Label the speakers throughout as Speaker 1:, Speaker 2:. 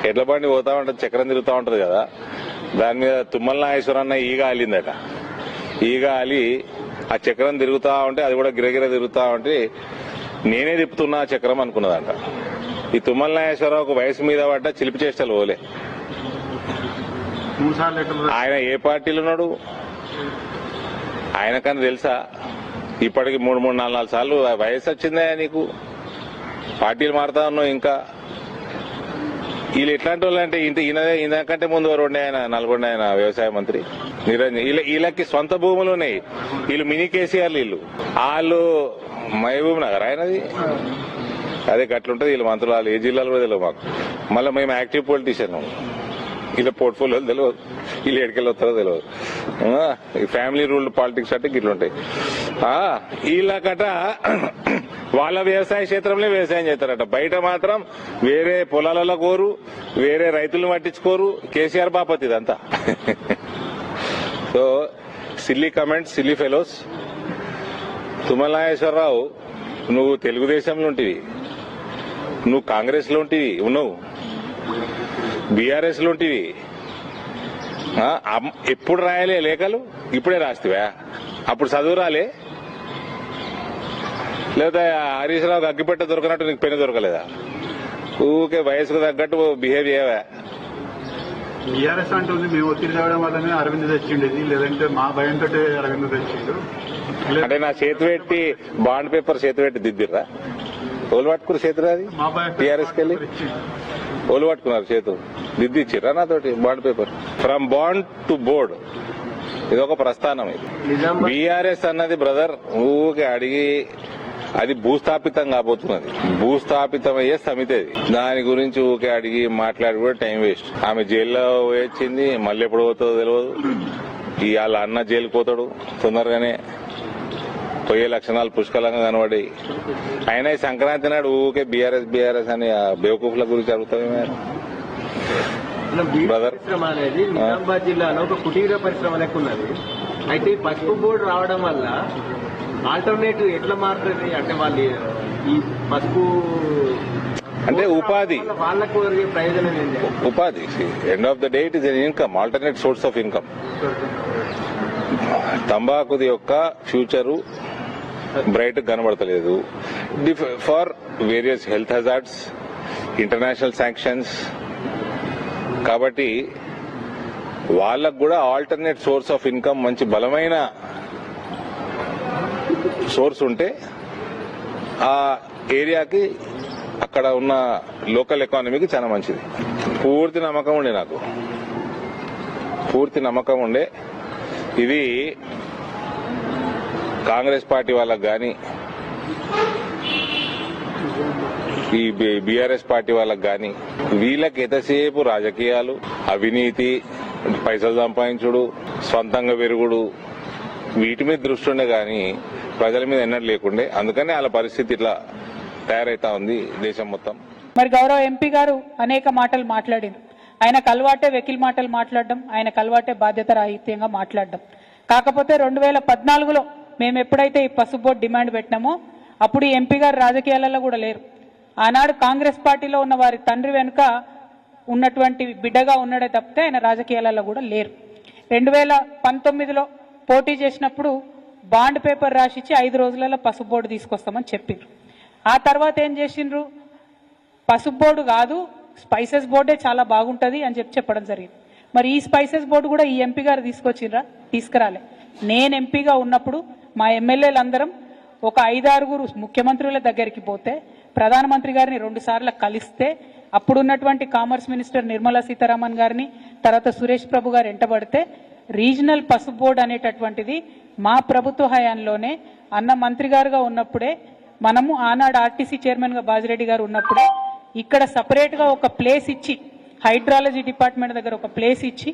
Speaker 1: ఎడ్ల బండి పోతా ఉంటుంది, చక్రం తిరుగుతూ ఉంటుంది కదా, దాని మీద తుమ్మల నాగేశ్వరన్న ఈగ ఆలిందట. ఈగ ఆలి ఆ చక్రం తిరుగుతూ ఉంటే అది కూడా గిరగిర తిరుగుతూ ఉంటే నేనే తిప్పుతున్నా చక్రం అనుకున్నదంట. ఈ తుమ్మల నాగేశ్వరరావుకు వయసు మీద పడ్డ చిలిపి చేష్టలు పోలే. ఆయన ఏ పార్టీలో ఉన్నాడు ఆయనకన్నా తెలుసా? ఇప్పటికి 3-4 సార్లు వయసు వచ్చిందా నీకు? పార్టీలు మారుతా ఉన్నావు. ఇంకా వీళ్ళు ఎట్లాంటి వాళ్ళు అంటే ఈయనకంటే ముందు ఎవరు ఆయన నల్గొండ ఆయన వ్యవసాయ మంత్రి నిరంజన్. వీళ్ళకి సొంత భూములు ఉన్నాయి. వీళ్ళు మినీ కేసీఆర్. వాళ్ళు మహబూబ్ నగర్ ఆయనది. అదే గట్లుంటది వీళ్ళు మంత్రులు. వాళ్ళు ఏ జిల్లాలో కూడా తెలియదు మాకు. మళ్ళీ మేము యాక్టివ్ పొలిటీషియన్. వీళ్ళ పోర్ట్ఫోలియోలు తెలియదు, వీళ్ళు ఎక్కడికి వస్తారో తెలియదు. ఫ్యామిలీ రూల్డ్ పాలిటిక్స్ అంటే ఇట్లుంటాయి. వీళ్ళకట వాళ్ళ వ్యవసాయ క్షేత్రంలో వ్యవసాయం చేస్తారట. బయట మాత్రం వేరే పొలాలలో కోరు, వేరే రైతులను పట్టించుకోరు. కేసీఆర్ బాపతి ఇదంతా. So silly comments, silly fellows. Tummala Nageswara Rao, నువ్వు తెలుగుదేశంలో ఉంటివి, నువ్వు కాంగ్రెస్ లో ఉన్నావు, బీఆర్ఎస్ లో ఉంటివి. ఎప్పుడు రాయలే లేఖలు? ఇప్పుడే రాస్తావా? అప్పుడు చదువు రాలే? లేదా హరీష్ రావుకి అగ్గిపెట్ట దొరకనట్టు నీకు పెన్ను దొరకలేదా? ఊకే వయసుకు తగ్గట్టు బిహేవ్ చేయవా?
Speaker 2: బీఆర్ఎస్ అంటుంది మేము ఒత్తిడి తేవడం వల్లనే అరవింద్ తెచ్చిండేది, లేదంటే మా భయంతో అరవింద్ తెచ్చిండు.
Speaker 1: అంటే నా చేతి పెట్టి బాండ్ పేపర్ చేతి పెట్టి దిద్దిర్రా? ఓలు పట్టుకుని చేతురా? అది టీఆర్ఎస్కి వెళ్ళి ఓలు పట్టుకున్నారు, చేతు దిద్ది ఇచ్చిర్రా నాతోటి bond paper? From bond to board. ఇది ఒక ప్రస్థానం. ఇది బీఆర్ఎస్ అన్నది బ్రదర్ ఊకే అడిగి అది భూస్థాపితం కాబోతున్నది. భూస్థాపితమయ్యే సమితి అది. దాని గురించి ఊకే అడిగి మాట్లాడి కూడా టైం వేస్ట్. ఆమె జైల్లో వచ్చింది, మళ్ళీ ఎప్పుడు పోతుందో తెలియదు. వాళ్ళ అన్న జైలుకి పోతాడు తొందరగానే. పోయే లక్షణాలు పుష్కలంగా కనబడి అయినా ఈ సంక్రాంతి నాడు ఊకే బీఆర్ఎస్ అని బేవకూఫ్ల గురించి అడుగుతామే బ్రదర్.
Speaker 3: అనేది నిజామాబాద్ జిల్లాలో ఒక కుటీర పరిశ్రమ లెక్క ఉన్నది. అయితే ఈ పసుపు బోర్డు రావడం వల్ల ఆల్టర్నేటివ్ ఎట్లా మారుతుంది అంటే వాళ్ళు ఈ పసుపు
Speaker 1: అంటే ఉపాధి,
Speaker 3: వాళ్ళకు ప్రయోజనం ఏంటి?
Speaker 1: ఉపాధి. End of the day it is an income, alternate source of income. తంబాకుది యొక్క ఫ్యూచరు బ్రైట్ కనబడతలేదు. For various health hazards, international sanctions. కాబట్టి వాళ్ళకు కూడా ఆల్టర్నేట్ సోర్స్ ఆఫ్ ఇన్కమ్, మంచి బలమైన సోర్స్ ఉంటే ఆ ఏరియాకి, అక్కడ ఉన్న లోకల్ ఎకానమీకి చాలా మంచిది. పూర్తి నమ్మకం ఉండే నాకు, పూర్తి నమ్మకం ఉండే. ఇది కాంగ్రెస్ పార్టీ వాళ్ళకు కానీ, ఈ బీఆర్ఎస్ పార్టీ వాళ్ళకు కానీ, వీళ్ళకి ఎంతసేపు రాజకీయాలు, అవినీతి, పైసలు సంపాదించుడు, స్వంతంగా పెరుగుడు, వీటి మీద దృష్టి ఉండే కానీ ప్రజల మీద ఎన్నడూ లేకుండే. అందుకని వాళ్ళ పరిస్థితి ఇట్లా తయారైతా ఉంది దేశం మొత్తం.
Speaker 4: మరి గౌరవ ఎంపీ గారు అనేక మాటలు మాట్లాడారు. ఆయనకు అలవాటే వెకిల్ మాటలు మాట్లాడడం, ఆయనకు అలవాటే బాధ్యత రాహిత్యంగా మాట్లాడడం. కాకపోతే 2014లో మేము ఎప్పుడైతే ఈ పసుపు బోర్డు డిమాండ్ పెట్టినామో అప్పుడు ఈ ఎంపీ గారు రాజకీయాలలో కూడా లేరు. ఆనాడు కాంగ్రెస్ పార్టీలో ఉన్న వారి తండ్రి వెనుక ఉన్నటువంటి బిడ్డగా ఉన్నాడే తప్పితే ఆయన రాజకీయాలలో కూడా లేరు. 2019లో పోటీ చేసినప్పుడు బాండ్ పేపర్ రాసిచ్చి 5 రోజులలో పసుపు బోర్డు తీసుకొస్తామని చెప్పిండ్రు. ఆ తర్వాత ఏం చేసిండ్రు? పసుపు బోర్డు కాదు, స్పైసెస్ బోర్డే చాలా బాగుంటుంది అని చెప్పడం జరిగింది. మరి ఈ స్పైసెస్ బోర్డు కూడా ఈ ఎంపీ గారు తీసుకొచ్చిండ్రా? తీసుకురాలే. నేను ఎంపీగా ఉన్నప్పుడు మా ఎమ్మెల్యేలందరం ఒక 5-6 ముఖ్యమంత్రుల దగ్గరికి పోతే, ప్రధానమంత్రి గారిని 2 సార్లు కలిస్తే, అప్పుడున్నటువంటి కామర్స్ మినిస్టర్ నిర్మలా సీతారామన్ గారిని, తర్వాత సురేష్ ప్రభు గారు ఎంటబడితే రీజనల్ పసుపు బోర్డు అనేటటువంటిది మా ప్రభుత్వ హయాంలోనే, అన్న మంత్రి గారుగా ఉన్నప్పుడే, మనము ఆనాడు ఆర్టీసీ చైర్మన్ గా బాజిరెడ్డి గారు ఉన్నప్పుడే ఇక్కడ సపరేట్ గా ఒక ప్లేస్ ఇచ్చి, హైడ్రాలజీ డిపార్ట్మెంట్ దగ్గర ఒక ప్లేస్ ఇచ్చి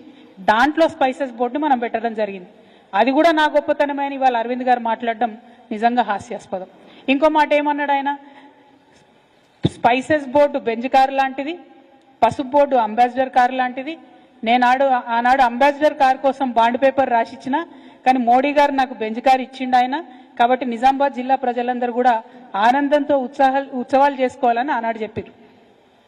Speaker 4: దాంట్లో స్పైసెస్ బోర్డు మనం పెట్టడం జరిగింది. అది కూడా నా గొప్పతనమైన ఇవాళ అరవింద్ గారు మాట్లాడడం నిజంగా హాస్యాస్పదం. ఇంకో మాట ఏమన్నాడు ఆయన? స్పైసెస్ బోర్డు బెంజ్ కారు లాంటిది, పసుపు బోర్డు అంబాసిడర్ కారు లాంటిది. ఆనాడు అంబాసిడర్ కారు కోసం బాండ్ పేపర్ రాసిచ్చిన, కానీ మోడీ గారు నాకు బెంజ్ కారు ఇచ్చిండు ఆయన. కాబట్టి నిజామాబాద్ జిల్లా ప్రజలందరూ కూడా ఆనందంతో ఉత్సవాలు చేసుకోవాలని ఆనాడు చెప్పారు.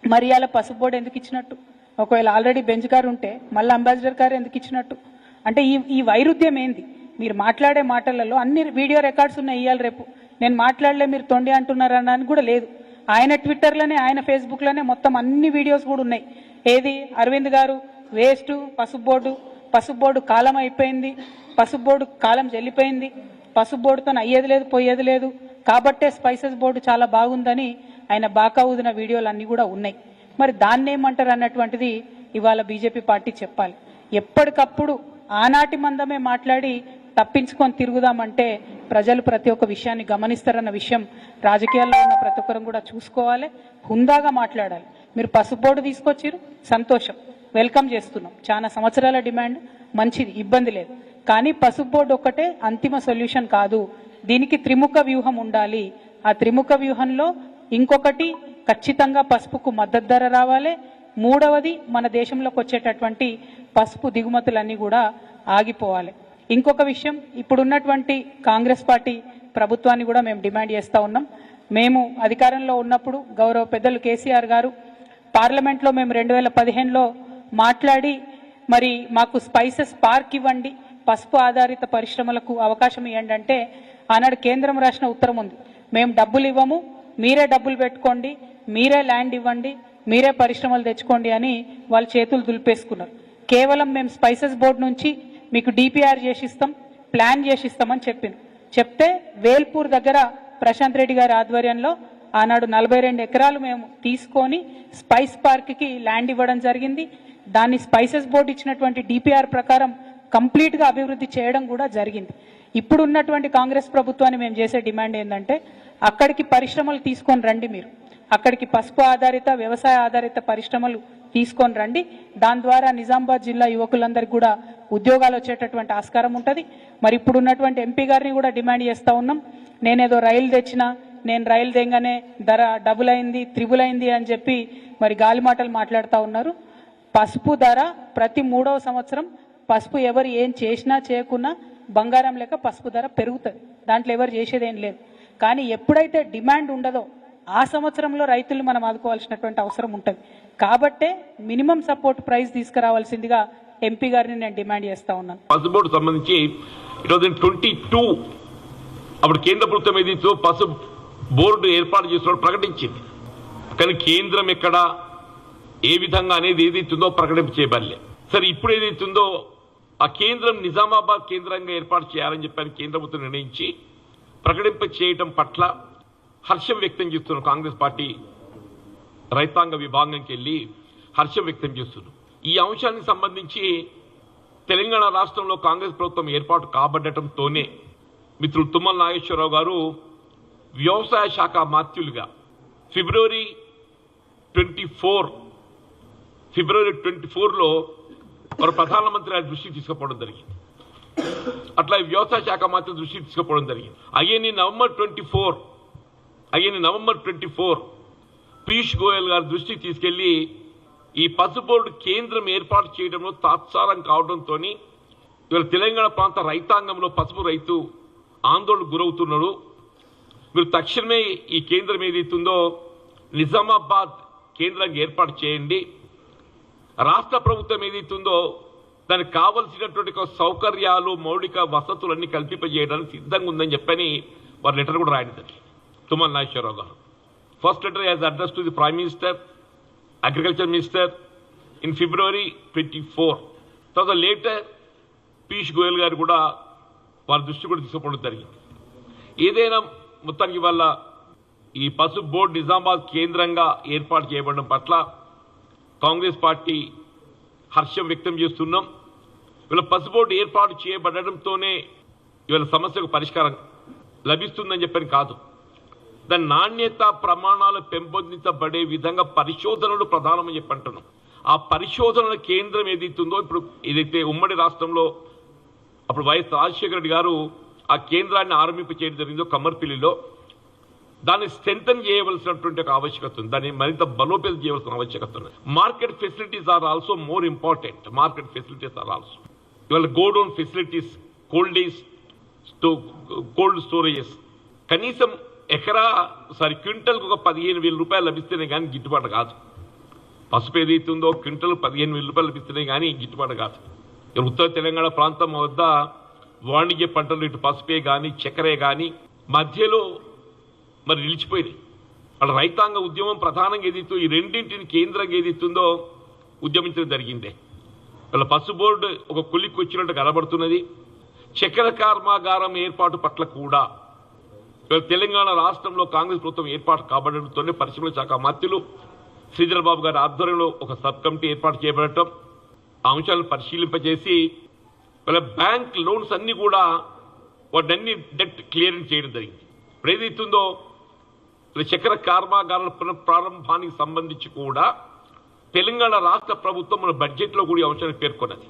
Speaker 4: మరి అలా పసుపు బోర్డు ఎందుకు ఇచ్చినట్టు? ఒకవేళ ఆల్రెడీ బెంచ్ కారు ఉంటే మళ్ళీ అంబాసిడర్ కారు ఎందుకు ఇచ్చినట్టు? అంటే ఈ వైరుధ్యం ఏంది? మీరు మాట్లాడే మాటలలో అన్ని వీడియో రికార్డ్స్ ఉన్నాయి. ఇవాళ రేపు నేను మాట్లాడలే మీరు తొండి అంటున్నారని కూడా లేదు. ఆయన ట్విట్టర్లోనే ఆయన ఫేస్బుక్లోనే మొత్తం అన్ని వీడియోస్ కూడా ఉన్నాయి. ఏది అరవింద్ గారు వేస్ట్, పసుపు బోర్డు కాలం అయిపోయింది, పసుపు బోర్డు కాలం చెల్లిపోయింది, పసుపు బోర్డుతో అయ్యేది లేదు పోయేది లేదు, కాబట్టే స్పైసెస్ బోర్డు చాలా బాగుందని ఆయన బాకా ఊదిన వీడియోలు అన్నీ కూడా ఉన్నాయి. మరి దాన్ని ఏమంటారు అన్నటువంటిది ఇవాళ బీజేపీ పార్టీ చెప్పాలి. ఎప్పటికప్పుడు ఆనాటి మందమే మాట్లాడి తప్పించుకొని తిరుగుదామంటే ప్రజలు ప్రతి ఒక్క విషయాన్ని గమనిస్తారన్న విషయం రాజకీయాల్లో ఉన్న ప్రతి ఒక్కరం కూడా చూసుకోవాలి. హుందాగా మాట్లాడాలి. మీరు పసుపు బోర్డు తీసుకొచ్చారు, సంతోషం, వెల్కమ్ చేస్తున్నాం. చాలా సంవత్సరాల డిమాండ్, మంచిది, ఇబ్బంది లేదు. కానీ పసుపు బోర్డు ఒక్కటే అంతిమ సొల్యూషన్ కాదు. దీనికి త్రిముఖ వ్యూహం ఉండాలి. ఆ త్రిముఖ వ్యూహంలో ఇంకొకటి ఖచ్చితంగా పసుపుకు మద్దతు ధర రావాలి. మూడవది మన దేశంలోకి వచ్చేటటువంటి పసుపు దిగుమతులన్నీ కూడా ఆగిపోవాలి. ఇంకొక విషయం, ఇప్పుడున్నటువంటి కాంగ్రెస్ పార్టీ ప్రభుత్వాన్ని కూడా మేము డిమాండ్ చేస్తూ ఉన్నాం. మేము అధికారంలో ఉన్నప్పుడు గౌరవ పెద్దలు కేసీఆర్ గారు పార్లమెంట్లో మేము 2015లో మాట్లాడి మరి మాకు స్పైసెస్ పార్క్ ఇవ్వండి, పసుపు ఆధారిత పరిశ్రమలకు అవకాశం ఇవ్వండి అంటే ఆనాడు కేంద్రం రాసిన ఉత్తరం ఉంది, మేము డబ్బులు ఇవ్వము, మీరే డబ్బులు పెట్టుకోండి, మీరే ల్యాండ్ ఇవ్వండి, మీరే పరిశ్రమలు తెచ్చుకోండి అని వాళ్ళు చేతులు దులిపేసుకున్నారు. కేవలం మేము స్పైసెస్ బోర్డు నుంచి మీకు డిపిఆర్ చేసిస్తాం, ప్లాన్ చేసిస్తామని చెప్తే వేల్పూర్ దగ్గర ప్రశాంత్ రెడ్డి గారి ఆధ్వర్యంలో ఆనాడు 42 ఎకరాలు మేము తీసుకొని స్పైస్ పార్క్కి ల్యాండ్ ఇవ్వడం జరిగింది. దాన్ని స్పైసెస్ బోర్డు ఇచ్చినటువంటి డిపిఆర్ ప్రకారం కంప్లీట్గా అభివృద్ధి చేయడం కూడా జరిగింది. ఇప్పుడు ఉన్నటువంటి కాంగ్రెస్ ప్రభుత్వాన్ని మేము చేసే డిమాండ్ ఏంటంటే అక్కడికి పరిశ్రమలు తీసుకొని రండి, మీరు అక్కడికి పసుపు ఆధారిత వ్యవసాయ ఆధారిత పరిశ్రమలు తీసుకొని రండి. దాని ద్వారా నిజామాబాద్ జిల్లా యువకులందరికీ కూడా ఉద్యోగాలు వచ్చేటటువంటి ఆస్కారం ఉంటుంది. మరి ఇప్పుడు ఉన్నటువంటి ఎంపీ గారిని కూడా డిమాండ్ చేస్తూ ఉన్నాం. నేనేదో రైలు తెచ్చినా, నేను రైలు తెంగానే ధర డబుల్ అయింది, త్రిబుల్ అయింది అని చెప్పి మరి గాలి మాటలు మాట్లాడుతూ ఉన్నారు. పసుపు ధర ప్రతి 3వ సంవత్సరం పసుపు ఎవరు ఏం చేసినా చేయకున్నా బంగారం లెక్క పసుపు ధర పెరుగుతుంది. దాంట్లో ఎవరు చేసేది ఏం లేదు. కానీ ఎప్పుడైతే డిమాండ్ ఉండదో ఆ సంవత్సరంలో రైతుల్ని మనం ఆదుకోవాల్సినటువంటి అవసరం ఉంటుంది. కాబట్టే మినిమం సపోర్ట్ ప్రైస్ తీసుకురావాల్సిందిగా ఎంపీ గారిని నేను డిమాండ్ చేస్తా ఉన్నాను.
Speaker 5: పసుపు బోర్డు సంబంధించి 2022 అప్పుడు కేంద్ర ప్రభుత్వం ఏదైతే పసుపు బోర్డు ఏర్పాటు చేస్తున్నట్టు ప్రకటించింది. కానీ కేంద్రం ఎక్కడ, ఏ విధంగా అనేది ఏదైతుందో ప్రకటింపు చేయబడలే. సరే, ఇప్పుడు ఏదైతుందో ఆ కేంద్రం నిజామాబాద్ కేంద్రంగా ఏర్పాటు చేయాలని చెప్పని కేంద్ర ప్రభుత్వం నిర్ణయించి ప్రకటింప చేయడం పట్ల హర్షం వ్యక్తం చేస్తున్నారు. కాంగ్రెస్ పార్టీ రైతాంగ విభాగంకి వెళ్ళి హర్షం వ్యక్తం చేస్తున్నారు. ఈ అంశానికి సంబంధించి తెలంగాణ రాష్ట్రంలో కాంగ్రెస్ ప్రభుత్వం ఏర్పాటు కాబడటంతోనే మిత్రులు తుమ్మల నాగేశ్వరరావు గారు వ్యవసాయ శాఖ మాత్యులుగా ఫిబ్రవరి 24లో వారు ప్రధానమంత్రి గారి దృష్టికి తీసుకుపోవడం జరిగింది. అట్లా వ్యవసాయ శాఖ మంత్రి దృష్టికి తీసుకుపోవడం జరిగింది. అయ్యని నవంబర్ 24 పీయూష్ గోయల్ గారి దృష్టికి తీసుకెళ్లి ఈ పసుపు బోర్డు కేంద్రం ఏర్పాటు చేయడంలో తాత్సారం కావడంతో ఇవాళ తెలంగాణ ప్రాంత రైతాంగంలో పసుపు రైతు ఆందోళనకు గురవుతున్నాడు. మీరు తక్షణమే ఈ కేంద్రం ఏదైతుందో నిజామాబాద్ కేంద్రంగా ఏర్పాటు చేయండి. రాష్ట్ర ప్రభుత్వం ఏదైతుందో దానికి కావలసినటువంటి సౌకర్యాలు, మౌలిక వసతులన్నీ కల్పింపజేయడానికి సిద్ధంగా ఉందని చెప్పని వారి లెటర్ కూడా రాయడం. తుమ్మల నాగేశ్వరరావు గారు first letter as address to the prime minister, agriculture minister in February 24. తర్వాత లేటర్ పీయూష్ గోయల్ గారు కూడా వారి దృష్టి కూడా తీసుకుపోవడం జరిగింది. ఏదైనా మొత్తానికి వల్ల ఈ పసుపు బోర్డు నిజామాబాద్ కేంద్రంగా ఏర్పాటు చేయబడడం పట్ల కాంగ్రెస్ పార్టీ హర్షం వ్యక్తం చేస్తున్నాం. ఇవాళ పసుపు బోర్డు ఏర్పాటు చేయబడడంతోనే ఇవాళ సమస్యకు పరిష్కారం లభిస్తుందని చెప్పని కాదు, దాని నాణ్యత ప్రమాణాలు పెంపొందించబడే విధంగా పరిశోధనలు ప్రధానమని చెప్పంటున్నాం. ఆ పరిశోధనల కేంద్రం ఏదైతుందో ఇప్పుడు ఏదైతే ఉమ్మడి రాష్ట్రంలో అప్పుడు వైఎస్ రాజశేఖర రెడ్డి గారు ఆ కేంద్రాన్ని ఆరంభింప చేయడం జరిగిందో కమ్మర్పిల్లిలో, దాన్ని స్ట్రెంథన్ చేయవలసినటువంటి ఒక ఆవశ్యకత ఉంది. దాన్ని మరింత బలోపేతం చేయవలసిన ఆవశ్యకత ఉంది. Market facilities are also more important. Market facilities are also ఇవాళ గోడౌన్ ఫెసిలిటీస్, కోల్డ్ స్టోరేజెస్ కనీసం క్వింటల్కి ఒక 15,000 రూపాయలు లభిస్తేనే కానీ గిట్టుబాటు కాదు. పసుపు ఏదైతుందో క్వింటల్ 15,000 రూపాయలు ఇస్తున్నాయి కానీ గిట్టుబాటు కాదు. ఉత్తర తెలంగాణ ప్రాంతం వద్ద వాణిజ్య పంటలు ఇటు పసుపే కానీ చక్కెరే కానీ మధ్యలో మరి నిలిచిపోయినాయి. వాళ్ళ రైతాంగ ఉద్యమం ప్రధానంగా ఏదైతే ఈ రెండింటిని కేంద్రంగా ఏదైతుందో ఉద్యమించడం జరిగిందే. వాళ్ళ పసుపు బోర్డు ఒక కొలిక్కి వచ్చినట్టు కనబడుతున్నది. చక్కెర కర్మాగారం ఏర్పాటు పట్ల కూడా తెలంగాణ రాష్ట్రంలో కాంగ్రెస్ ప్రభుత్వం ఏర్పాటు కాబడటంతోనే పరిశ్రమల శాఖ మంత్రులు శ్రీధర్ బాబు గారి ఆధ్వర్యంలో ఒక సబ్ కమిటీ ఏర్పాటు చేయబడటం, ఆ అంశాలను పరిశీలింపజేసి వాళ్ళ బ్యాంక్ లోన్స్ అన్ని కూడా వాటన్ని డెట్ క్లియరెన్స్ చేయడం జరిగింది. ఇప్పుడు ఏదైతుందో చక్కెర కర్మాగారాల పునఃప్రారంభానికి సంబంధించి కూడా తెలంగాణ రాష్ట్ర ప్రభుత్వం మన బడ్జెట్లో కూడా ఈ అంశాన్ని పేర్కొన్నది.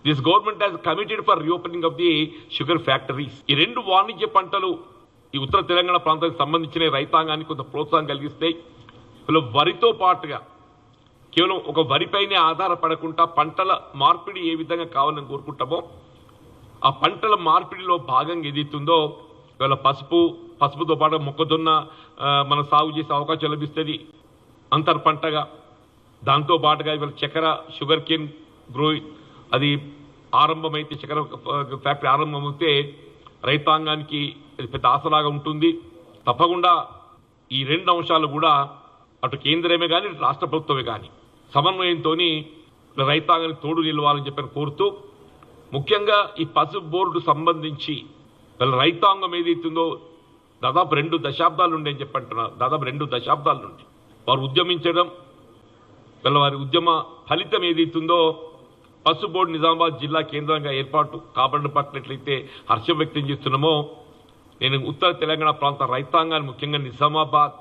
Speaker 5: This government has committed for reopening of the sugar factories. ఈ రెండు వాణిజ్య పంటలు ఈ ఉత్తర తెలంగాణ ప్రాంతానికి సంబంధించిన రైతాంగానికి కొంత ప్రోత్సాహం కలిగిస్తాయి. వరితో పాటుగా కేవలం ఒక వరిపైనే ఆధారపడకుండా పంటల మార్పిడి ఏ విధంగా కావాలని కోరుకుంటామో ఆ పంటల మార్పిడిలో భాగంగా ఏదైతుందో ఇవాళ పసుపుతో పాటు మొక్కజొన్న మనం సాగు చేసే అవకాశం లభిస్తుంది అంతర్ పంటగా. దాంతో పాటుగా ఇవాళ చక్కెర షుగర్ కేన్ గ్రోయింగ్ అది ఆరంభమైతే చక్కెర ఫ్యాక్టరీ ఆరంభమైతే రైతాంగానికి అది పెద్ద ఆసరాగా ఉంటుంది. తప్పకుండా ఈ రెండు అంశాలు కూడా అటు కేంద్రమే కానీ రాష్ట్ర ప్రభుత్వమే కానీ సమన్వయంతో రైతాంగానికి తోడు నిలవాలని చెప్పని కోరుతూ, ముఖ్యంగా ఈ పసుపు బోర్డు సంబంధించి వాళ్ళ రైతాంగం ఏదైతుందో దాదాపు 2 దశాబ్దాల నుండి అని చెప్పంటున్నారు. దాదాపు 2 దశాబ్దాల నుండి వారు ఉద్యమించడం, వారి ఉద్యమ ఫలితం ఏదైతుందో పసుపు బోర్డు నిజామాబాద్ జిల్లా కేంద్రంగా ఏర్పాటు కాబడిన పట్టినట్లయితే హర్షం వ్యక్తం చేస్తున్నామో, నేను ఉత్తర తెలంగాణ ప్రాంత రైతాంగాన్ని ముఖ్యంగా నిజామాబాద్,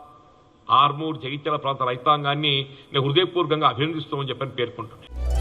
Speaker 5: ఆర్మూర్, జగిత్యాల ప్రాంత రైతాంగాన్ని నేను హృదయపూర్వకంగా అభినందిస్తామని చెప్పని పేర్కొంటున్నాను.